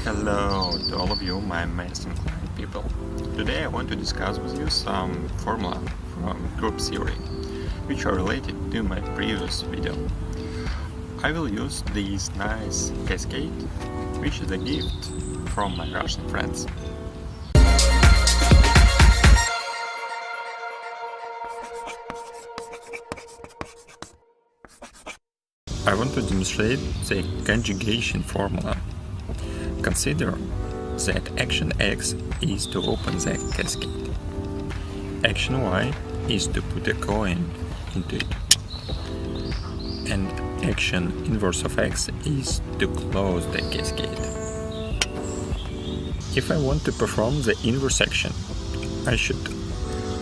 Hello to all of you, my amazing flying people. Today I want to discuss with you some formula from group theory, which are related to my previous video. I will use this nice cascade, which is a gift from my Russian friends. I want to demonstrate the conjugation formula. Consider that action X is to open the cascade. Action Y is to put a coin into it. And action inverse of X is to close the cascade. If I want to perform the inverse action, I should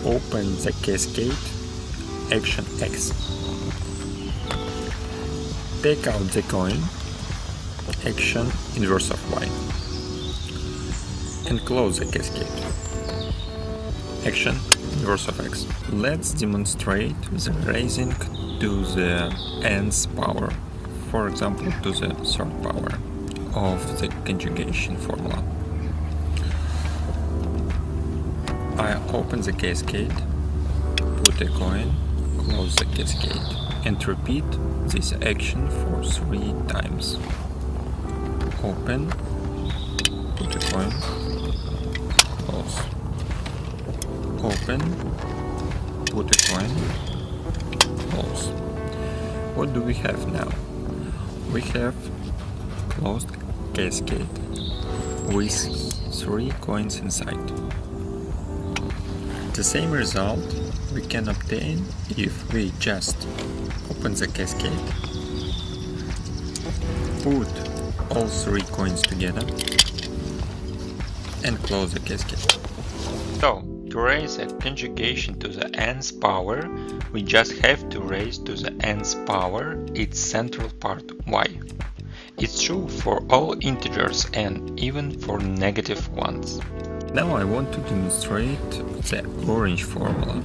open the cascade action X. Take out the coin, action inverse of Y, and close the cascade, action inverse of X. Let's demonstrate the raising to the nth power, for example to the third power of the conjugation formula. I open the cascade, put a coin, close the cascade, and repeat this action for 3 times. Open, put a coin, close. Open, put a coin, close. What do we have now? We have closed cascade with 3 coins inside. The same result we can obtain if we just open the cascade, put all 3 coins together and close the cascade. So, to raise a conjugation to the nth power, we just have to raise to the nth power its central part y. It's true for all integers and even for negative ones. Now I want to demonstrate the orange formula.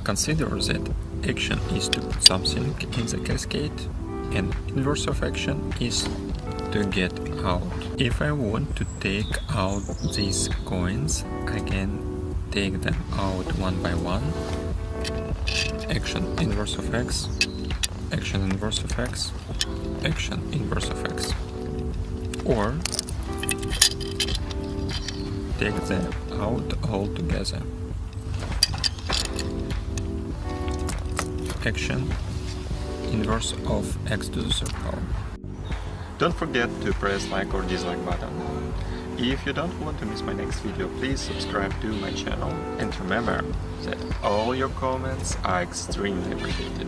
Consider that action is to put something in the cascade and inverse of action is to get out. If I want to take out these coins, I can take them out one by one. Action inverse of X, action inverse of X, action inverse of X. Or take them out all together. Action inverse of X to the third power. Don't forget to press like or dislike button. If you don't want to miss my next video, please subscribe to my channel and remember that all your comments are extremely appreciated.